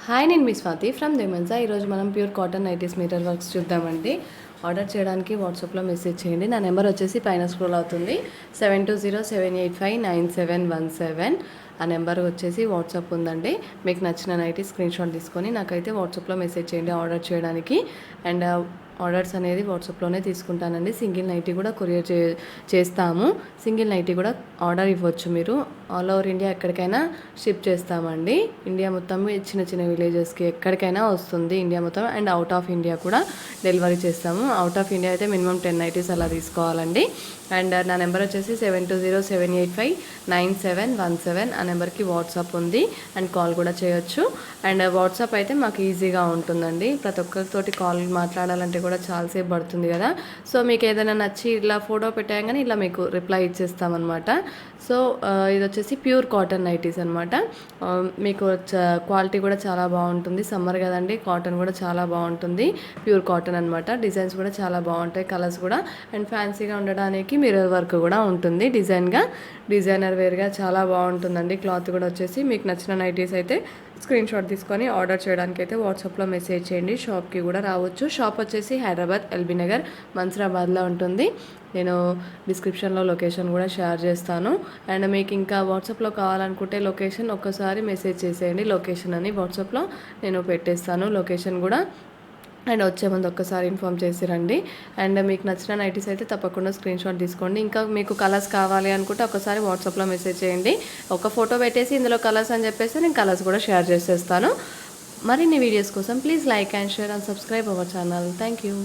Hi, నేను మీ Swathi from దేమన్సా. ఈరోజు మనం pure cotton nighties metre works చూద్దామండి. ఆర్డర్ చేయడానికి వాట్సాప్లో మెసేజ్ చేయండి. నా నెంబర్ వచ్చేసి పైన స్క్రోల్ అవుతుంది, 7207859717. ఆ నెంబర్ వచ్చేసి వాట్సాప్ ఉందండి. మీకు నచ్చిన నైటీ స్క్రీన్ షాట్ తీసుకొని నాకైతే వాట్సాప్లో మెసేజ్ చేయండి ఆర్డర్ చేయడానికి. అండ్ ఆర్డర్స్ అనేది వాట్సాప్లోనే తీసుకుంటానండి. సింగిల్ నైటీ కూడా కొరియర్ చేస్తాము. సింగిల్ నైటీ కూడా ఆర్డర్ ఇవ్వచ్చు. మీరు ఆల్ ఓవర్ ఇండియా ఎక్కడికైనా షిప్ చేస్తామండి. ఇండియా మొత్తం చిన్న చిన్న విలేజెస్కి ఎక్కడికైనా వస్తుంది ఇండియా మొత్తం. అండ్ అవుట్ ఆఫ్ ఇండియా కూడా డెలివరీ చేస్తాము. అవుట్ ఆఫ్ ఇండియా అయితే మినిమం 10 నైటీస్ అలా తీసుకోవాలండి. అండ్ నా నెంబర్ వచ్చేసి 7207859717. ఆ నెంబర్కి వాట్సాప్ ఉంది అండ్ కాల్ కూడా చేయొచ్చు. అండ్ వాట్సాప్ అయితే మాకు ఈజీగా ఉంటుందండి. ప్రతి ఒక్కరితోటి కాల్ మాట్లాడాలంటే కూడా చాలాసేపు పడుతుంది కదా. సో మీకు ఏదైనా నచ్చి ఇలా ఫోటో పెట్టాగానే ఇలా మీకు రిప్లై ఇచ్చేస్తామన్నమాట. సో ఇది వచ్చేసి ప్యూర్ కాటన్ నైటీస్ అనమాట. మీకు క్వాలిటీ కూడా చాలా బాగుంటుంది. సమ్మర్ కదండి, కాటన్ కూడా చాలా బాగుంటుంది. ప్యూర్ కాటన్ అనమాట. డిజైన్స్ కూడా చాలా బాగుంటాయి, కలర్స్ కూడా. అండ్ ఫ్యాన్సీగా ఉండడానికి మిర్రర్ వర్క్ కూడా ఉంటుంది. డిజైనర్ వేర్గా చాలా బాగుంటుందండి. క్లాత్ కూడా వచ్చేసి మీకు నచ్చిన నైటీస్ అయితే స్క్రీన్ షాట్ తీసుకొని ఆర్డర్ చేయడానికి అయితే వాట్సాప్లో మెసేజ్ చేయండి. షాప్కి కూడా రావచ్చు. షాప్ వచ్చేసి హైదరాబాద్ ఎల్బీ నగర్ మన్సరాబాద్లో ఉంటుంది. నేను డిస్క్రిప్షన్లో లొకేషన్ కూడా షేర్ చేస్తాను. అండ్ మీకు ఇంకా వాట్సాప్లో కావాలనుకుంటే లొకేషన్ ఒక్కసారి మెసేజ్ చేసేయండి. లొకేషన్ అని వాట్సాప్లో నేను పెట్టేస్తాను లొకేషన్ కూడా. అండ్ వచ్చే ముందు ఒక్కసారి ఇన్ఫామ్ చేసి రండి. అండ్ మీకు నచ్చిన నైటీస్ అయితే తప్పకుండా స్క్రీన్ షాట్ తీసుకోండి. ఇంకా మీకు కలర్స్ కావాలి అనుకుంటే ఒకసారి వాట్సాప్లో మెసేజ్ చేయండి. ఒక ఫోటో పెట్టేసి ఇందులో కలర్స్ అని చెప్పేసి నేను కలర్స్ కూడా షేర్ చేసేస్తాను. మరిన్ని వీడియోస్ కోసం please like and share and subscribe our channel. Thank you.